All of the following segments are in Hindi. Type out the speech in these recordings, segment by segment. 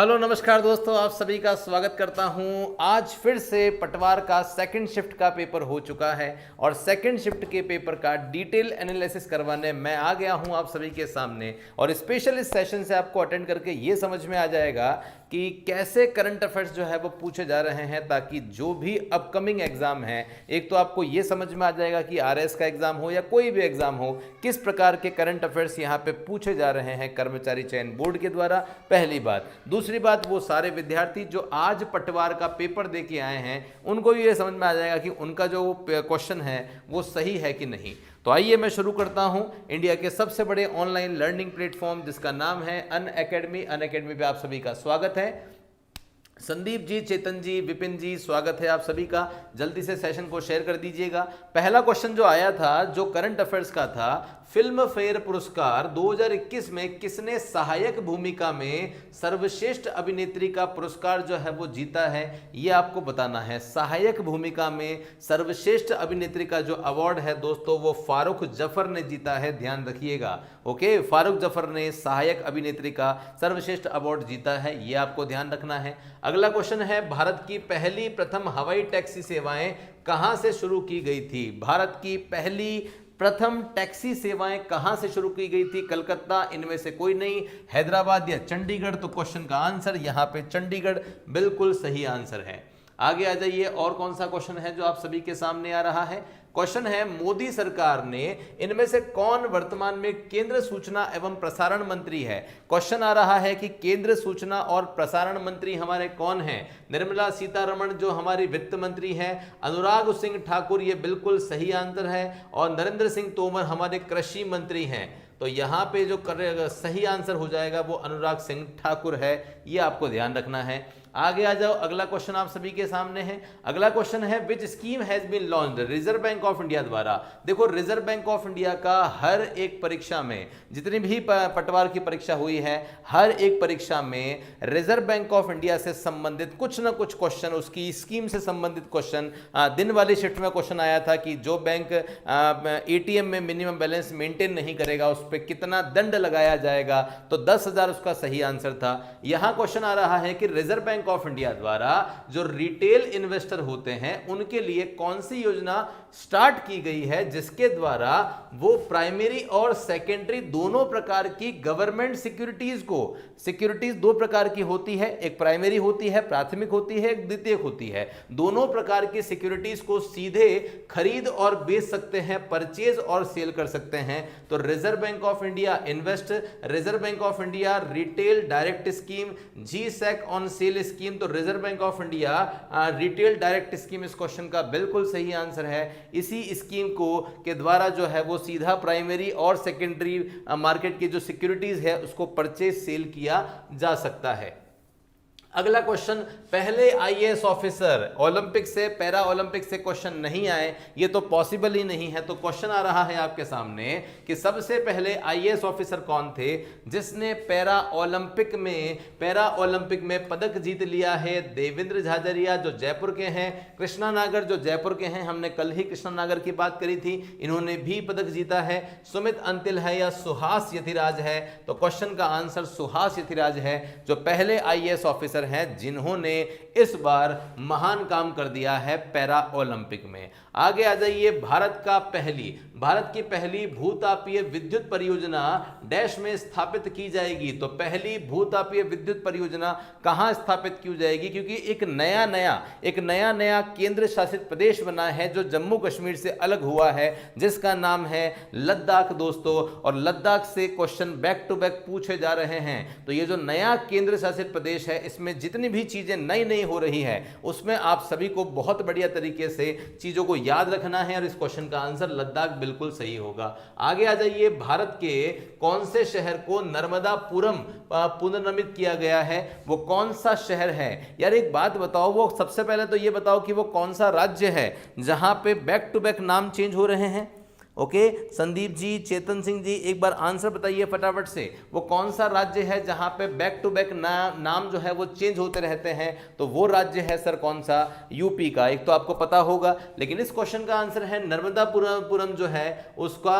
हेलो नमस्कार दोस्तों, आप सभी का स्वागत करता हूं। आज फिर से पटवार का सेकंड शिफ्ट का पेपर हो चुका है और सेकंड शिफ्ट के पेपर का डिटेल एनालिसिस करवाने मैं आ गया हूं आप सभी के सामने। और स्पेशल इस सेशन से आपको अटेंड करके ये समझ में आ जाएगा कि कैसे करंट अफेयर्स जो है वो पूछे जा रहे हैं, ताकि जो भी अपकमिंग एग्जाम है, एक तो आपको ये समझ में आ जाएगा कि आरएस का एग्जाम हो या कोई भी एग्जाम हो, किस प्रकार के करंट अफेयर्स यहाँ पे पूछे जा रहे हैं कर्मचारी चयन बोर्ड के द्वारा। पहली बात। दूसरी बात, वो सारे विद्यार्थी जो आज पटवार का पेपर दे के आए हैं उनको ये समझ में आ जाएगा कि उनका जो क्वेश्चन है वो सही है कि नहीं। तो आइए मैं शुरू करता हूं। इंडिया के सबसे बड़े ऑनलाइन लर्निंग प्लेटफॉर्म जिसका नाम है अनअकैडमी पे आप सभी का स्वागत है। संदीप जी, चेतन जी, विपिन जी, स्वागत है आप सभी का। जल्दी से सेशन को शेयर कर दीजिएगा। पहला क्वेश्चन जो आया था, जो करंट अफेयर्स का था, फिल्म फेयर पुरस्कार 2021 में किसने सहायक भूमिका में सर्वश्रेष्ठ अभिनेत्री का पुरस्कार जो है वो जीता है, ये आपको बताना है। सहायक भूमिका में सर्वश्रेष्ठ अभिनेत्री का जो अवार्ड है दोस्तों, वो फारूक जफर ने जीता है, ध्यान रखिएगा। ओके, फारूक जफर ने सहायक अभिनेत्री का सर्वश्रेष्ठ अवार्ड जीता है, ये आपको ध्यान रखना है। अगला क्वेश्चन है, भारत की पहली प्रथम हवाई टैक्सी सेवाएं कहां से शुरू की गई थी? भारत की पहली प्रथम टैक्सी सेवाएं कहां से शुरू की गई थी? कलकत्ता, इनमें से कोई नहीं, हैदराबाद या चंडीगढ़। तो क्वेश्चन का आंसर यहां पे चंडीगढ़ बिल्कुल सही आंसर है। आगे आ जाइए, और कौन सा क्वेश्चन है जो आप सभी के सामने आ रहा है? क्वेश्चन है, मोदी सरकार ने इनमें से कौन वर्तमान में केंद्र सूचना एवं प्रसारण मंत्री है? क्वेश्चन आ रहा है कि केंद्र सूचना और प्रसारण मंत्री हमारे कौन हैं? निर्मला सीतारमण जो हमारी वित्त मंत्री हैं, अनुराग सिंह ठाकुर, ये बिल्कुल सही आंसर है, और नरेंद्र सिंह तोमर हमारे कृषि मंत्री हैं। तो यहाँ पे जो सही आंसर हो जाएगा वो अनुराग सिंह ठाकुर है, ये आपको ध्यान रखना है। आगे आ जाओ, अगला क्वेश्चन आप सभी के सामने है। अगला क्वेश्चन है, which scheme has been launched Reserve bank of India द्वारा? देखो, रिजर्व बैंक ऑफ इंडिया का हर एक परीक्षा में, जितनी भी पटवार की परीक्षा हुई है, हर एक परीक्षा में रिजर्व बैंक ऑफ इंडिया से संबंधित कुछ ना कुछ क्वेश्चन, उसकी स्कीम से संबंधित क्वेश्चन, दिन वाली शिफ्ट में क्वेश्चन आया था कि जो बैंक एटीएम में मिनिमम बैलेंस मेंटेन नहीं करेगा उस पर कितना दंड लगाया जाएगा, तो 10,000 उसका सही आंसर था। यहां क्वेश्चन आ रहा है कि रिजर्व बैंक ऑफ इंडिया द्वारा जो रिटेल इन्वेस्टर होते हैं उनके लिए कौन सी योजना स्टार्ट की गई है, जिसके द्वारा वो प्राइमरी और सेकेंडरी दोनों प्रकार की गवर्नमेंट सिक्योरिटीज को, सिक्योरिटीज दो प्रकार की होती है, एक प्राइमरी होती है, प्राथमिक होती है, एक द्वितीयक होती है, दोनों प्रकार की सिक्योरिटीज को सीधे खरीद और बेच सकते हैं, परचेज और सेल कर सकते हैं। तो reserve bank of India invest, reserve bank of India retail direct scheme, G sec on sale scheme. तो reserve bank of India retail direct scheme इस क्वेश्चन का बिल्कुल सही आंसर है। इसी स्कीम को के द्वारा जो है वो सीधा प्राइमरी और सेकेंडरी मार्केट की जो सिक्योरिटीज है उसको परचेज सेल किया जा सकता है। अगला क्वेश्चन, पहले आईएएस ऑफिसर, ओलंपिक से, पैरा ओलंपिक से क्वेश्चन नहीं आए, ये तो पॉसिबल ही नहीं है। तो क्वेश्चन आ रहा है आपके सामने कि सबसे पहले आईएएस ऑफिसर कौन थे जिसने पैरा ओलंपिक में पदक जीत लिया है? देवेंद्र झाझरिया जो जयपुर के हैं, कृष्णा नागर जो जयपुर के हैं, हमने कल ही कृष्णा नागर की बात करी थी, इन्होंने भी पदक जीता है। सुमित अंतिल है या सुहास यथिराज है? तो क्वेश्चन का आंसर सुहास यथिराज है, जो पहले आईएएस ऑफिसर हैं जिन्होंने इस बार महान काम कर दिया है पैरा ओलंपिक में। आगे आ जाइए, भारत की पहली भूतापीय विद्युत परियोजना डैश में स्थापित की जाएगी। तो पहली भूतापीय विद्युत परियोजना कहां स्थापित की जाएगी? क्योंकि एक नया केंद्र शासित प्रदेश बना है जो जम्मू कश्मीर से अलग हुआ है, जिसका नाम है लद्दाख दोस्तों। और लद्दाख से क्वेश्चन बैक टू बैक पूछे जा रहे हैं। तो ये जो नया केंद्र शासित प्रदेश है, इसमें जितनी भी चीजें नई हो रही है, उसमें आप सभी को बहुत बढ़िया तरीके से चीजों को याद रखना है, और इस क्वेश्चन का आंसर लद्दाख बिल्कुल सही होगा। आगे आ जाइए, भारत के कौन से शहर को नर्मदापुरम पुनर्नामित किया गया है? वो कौन सा शहर है? यार एक बात बताओ, वो सबसे पहले तो ये बताओ कि वो कौन सा राज्य है जहां पे बैक टू बैक नाम चेंज हो रहे हैं? ओके, संदीप जी, चेतन सिंह जी, एक बार आंसर बताइए फटाफट से, वो कौन सा राज्य है जहां पे बैक टू बैक नाम जो है वो चेंज होते रहते हैं, तो वो राज्य है सर कौन सा, यूपी का। एक तो आपको पता होगा, लेकिन इस क्वेश्चन का आंसर है नर्मदापुरम जो है उसका,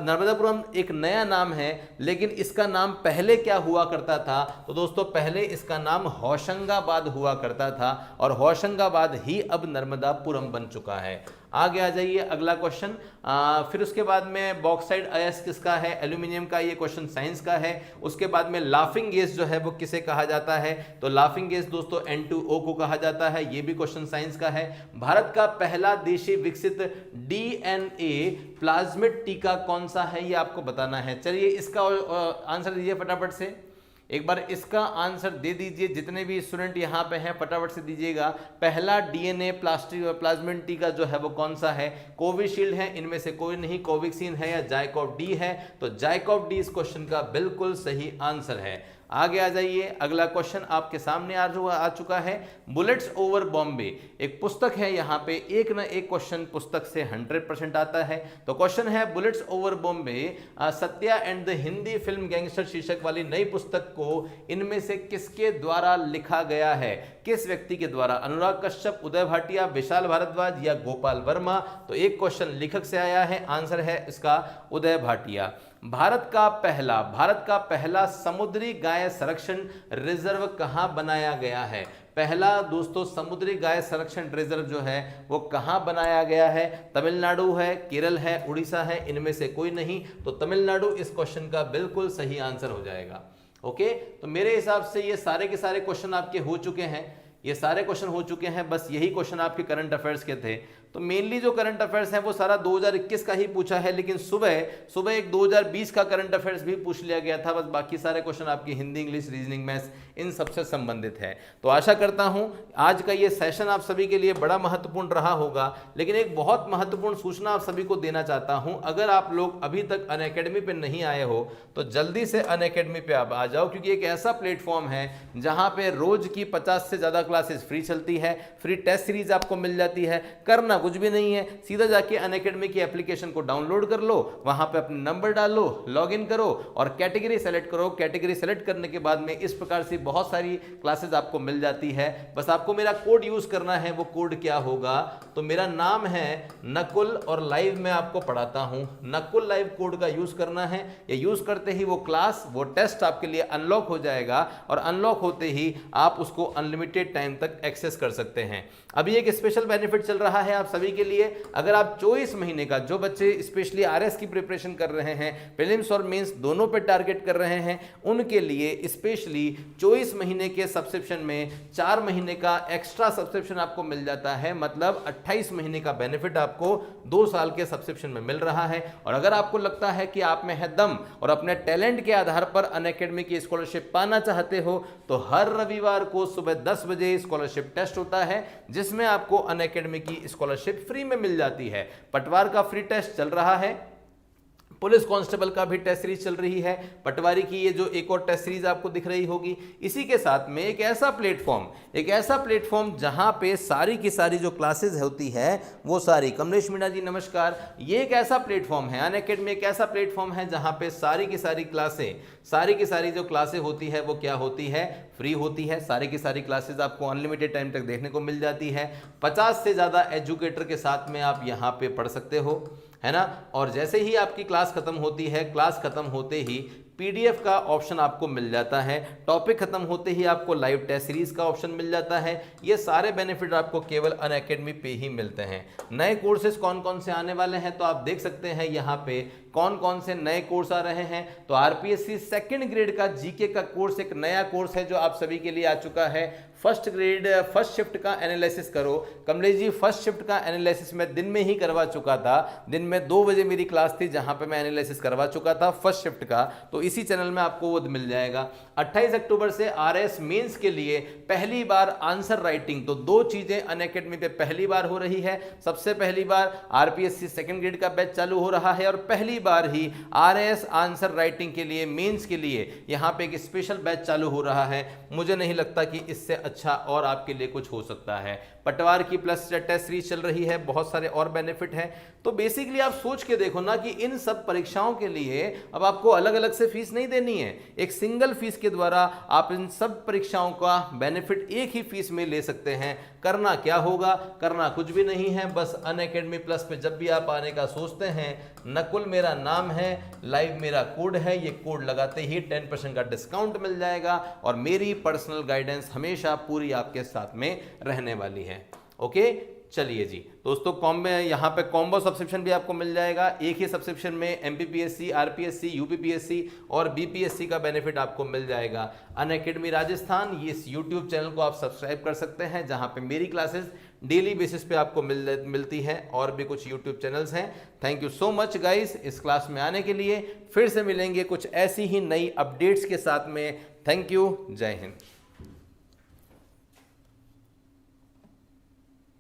नर्मदापुरम एक नया नाम है, लेकिन इसका नाम पहले क्या हुआ करता था, तो दोस्तों पहले इसका नाम होशंगाबाद हुआ करता था, और होशंगाबाद ही अब नर्मदापुरम बन चुका है। आगे आ जाइए, अगला क्वेश्चन। फिर उसके बाद में बॉक्साइड अयस्क किसका है, एल्यूमिनियम का, ये क्वेश्चन साइंस का है। उसके बाद में लाफिंग गैस जो है वो किसे कहा जाता है, तो लाफिंग गैस दोस्तों N2O को कहा जाता है, ये भी क्वेश्चन साइंस का है। भारत का पहला देशी विकसित DNA प्लाज्मिड टीका कौन सा है, ये आपको बताना है। चलिए इसका आंसर दीजिए फटाफट से, एक बार इसका आंसर दे दीजिए, जितने भी स्टूडेंट यहाँ पे हैं फटाफट से दीजिएगा। पहला DNA प्लाज्मिड टीका जो है वो कौन सा है, कोविशील्ड है, इनमें से कोई नहीं, कोवैक्सीन है या जाइकोव डी है, तो जाइकोव डी इस क्वेश्चन का बिल्कुल सही आंसर है। आगे आ जाइए, अगला क्वेश्चन आपके सामने आ चुका है। बुलेट्स ओवर बॉम्बे एक पुस्तक है, यहाँ पे एक न एक क्वेश्चन पुस्तक से 100% आता है। तो क्वेश्चन है bullets over Bombay Satya and the Hindi film gangster शीर्षक वाली नई पुस्तक को इनमें से किसके द्वारा लिखा गया है, किस व्यक्ति के द्वारा, अनुराग कश्यप, उदय भाटिया, विशाल भारद्वाज या गोपाल वर्मा। तो एक क्वेश्चन लेखक से आया है, आंसर है इसका उदय भाटिया। भारत का पहला समुद्री गाय संरक्षण रिजर्व कहां बनाया गया है, पहला दोस्तों समुद्री गाय संरक्षण रिजर्व जो है वो कहां बनाया गया है, तमिलनाडु है, केरल है, उड़ीसा है, इनमें से कोई नहीं, तो तमिलनाडु इस क्वेश्चन का बिल्कुल सही आंसर हो जाएगा। ओके, तो मेरे हिसाब से ये सारे के सारे क्वेश्चन आपके हो चुके हैं, ये सारे क्वेश्चन हो चुके हैं, बस यही क्वेश्चन आपके करंट अफेयर्स के थे। तो मेनली जो करंट अफेयर्स हैं वो सारा 2021 का ही पूछा है, लेकिन सुबह एक 2020 का करंट अफेयर्स भी पूछ लिया गया था, बस बाकी सारे क्वेश्चन आपकी हिंदी, इंग्लिश, रीजनिंग, मैथ्स इन सबसे संबंधित है। तो आशा करता हूं आज का ये सेशन आप सभी के लिए बड़ा महत्वपूर्ण रहा होगा, लेकिन एक बहुत महत्वपूर्ण सूचना आप सभी को देना चाहता हूं, अगर आप लोग अभी तक अनअकैडमी पे नहीं आए हो तो जल्दी से अनअकैडमी पे आप आ जाओ, क्योंकि एक ऐसा प्लेटफॉर्म है जहां पे रोज की 50 से ज्यादा क्लासेस फ्री चलती है, फ्री टेस्ट सीरीज आपको मिल जाती है, करना कुछ भी नहीं है, सीधा जाके अनअकैडमी की एप्लीकेशन को डाउनलोड कर लो, वहां पे अपने नंबर डालो, लॉगिन करो और कैटेगरी सेलेक्ट करो। कैटेगरी सेलेक्ट करने के बाद में इस प्रकार से बहुत सारी क्लासेस आपको मिल जाती है, बस आपको मेरा कोड यूज करना है। वो कोड क्या होगा, तो मेरा नाम है नकुल और लाइव में आपको पढ़ाता हूं, नकुल लाइव कोड का यूज करना है। ये यूज करते ही वो क्लास, वो टेस्ट आपके लिए अनलॉक हो जाएगा, और अनलॉक होते ही आप उसको अनलिमिटेड टाइम तक एक्सेस कर सकते हैं। अभी एक स्पेशल बेनिफिट चल रहा है आप सभी के लिए, अगर आप 24 महीने का, जो बच्चे स्पेशली आरएस की प्रिपरेशन कर रहे हैं, प्रीलिम्स और मेंस दोनों पे टारगेट कर रहे हैं, उनके लिए स्पेशली 24 महीने के सब्सक्रिप्शन में 4 महीने का एक्स्ट्रा सब्सक्रिप्शन आपको मिल जाता है, मतलब 28 महीने का बेनिफिट आपको 2 साल के सब्सक्रिप्शन में मिल रहा है। और अगर आपको लगता है कि आप में है दम और अपने टैलेंट के आधार पर अनअकैडमी की स्कॉलरशिप पाना चाहते हो, तो हर रविवार को सुबह 10 बजे स्कॉलरशिप टेस्ट होता है, जिसमें आपको अनअकैडमी की स्कॉलरशिप फ्री में मिल जाती है। पटवार का फ्री टेस्ट चल रहा है, पुलिस कांस्टेबल का भी टेस्ट सीरीज चल रही है, पटवारी की ये जो एक और टेस्ट सीरीज आपको दिख रही होगी। इसी के साथ में एक ऐसा प्लेटफॉर्म जहां पे सारी की सारी जो क्लासेस होती है वो सारी, कमलेश मीणा जी नमस्कार, ये एक ऐसा प्लेटफॉर्म है, अनअकैडमी एक ऐसा प्लेटफॉर्म है जहां पे सारी की सारी जो क्लासें होती है वो क्या होती है, फ्री होती है। सारी की सारी क्लासेस आपको अनलिमिटेड टाइम तक देखने को मिल जाती है। 50 से ज्यादा एजुकेटर के साथ में आप यहाँ पे पढ़ सकते हो, है ना। और जैसे ही आपकी क्लास खत्म होती है, क्लास खत्म होते ही पीडीएफ का ऑप्शन आपको मिल जाता है, टॉपिक खत्म होते ही आपको लाइव टेस्ट सीरीज का ऑप्शन मिल जाता है। ये सारे बेनिफिट आपको केवल अनअकैडमी पे ही मिलते हैं। नए कोर्सेज कौन कौन से आने वाले हैं तो आप देख सकते हैं यहाँ पे कौन कौन से नए कोर्स आ रहे हैं। तो आरपीएससी सेकंड ग्रेड का जीके का कोर्स एक नया कोर्स है जो आप सभी के लिए आ चुका है। फर्स्ट शिफ्ट का एनालिसिस करो। कमलेश जी फर्स्ट शिफ्ट का एनालिसिस मैं दिन में ही करवा चुका था, दिन में 2 बजे मेरी क्लास थी जहां पे मैं एनालिसिस करवा चुका था फर्स्ट शिफ्ट का, तो इसी चैनल में आपको वो मिल जाएगा। 28 अक्टूबर से आरएस मेंस के लिए पहली बार आंसर राइटिंग, तो 2 चीजें अनअकैडमी पे पहली बार हो रही है। सबसे पहली बार आरपीएससी सेकंड ग्रेड का बैच चालू हो रहा है और पहली बार ही आरएस आंसर राइटिंग के लिए, मेंस के लिए यहां पे एक स्पेशल बैच चालू हो रहा है। मुझे नहीं लगता कि इससे अच्छा और आपके लिए कुछ हो सकता है। पटवार की प्लस टेस्ट सीरीज चल रही है, बहुत सारे और बेनिफिट हैं। तो बेसिकली आप सोच के देखो ना कि इन सब परीक्षाओं के लिए अब आपको अलग अलग से फीस नहीं देनी है, एक सिंगल फीस के द्वारा आप इन सब परीक्षाओं का बेनिफिट एक ही फीस में ले सकते हैं। करना क्या होगा, करना कुछ भी नहीं है, बस अनअकैडमी प्लस पे जब भी आप आने का सोचते हैं, नकुल मेरा नाम है, लाइव मेरा कोड है, ये कोड लगाते ही 10% का डिस्काउंट मिल जाएगा और मेरी पर्सनल गाइडेंस हमेशा पूरी आपके साथ में रहने वाली है। ओके, चलिए जी दोस्तों, कॉम्बो यहाँ पे कॉम्बो सब्सक्रिप्शन भी आपको मिल जाएगा। एक ही सब्सक्रिप्शन में एमपीपीएससी, आरपीएससी, यूपीपीएससी और बीपीएससी का बेनिफिट आपको मिल जाएगा। अनअकैडमी राजस्थान, ये इस यूट्यूब चैनल को आप सब्सक्राइब कर सकते हैं, जहाँ पे मेरी क्लासेस डेली बेसिस पे आपको मिलती है, और भी कुछ यूट्यूब चैनल्स हैं। Thank you so much guys इस क्लास में आने के लिए। फिर से मिलेंगे कुछ ऐसी ही नई अपडेट्स के साथ में। थैंक यू, जय हिंद।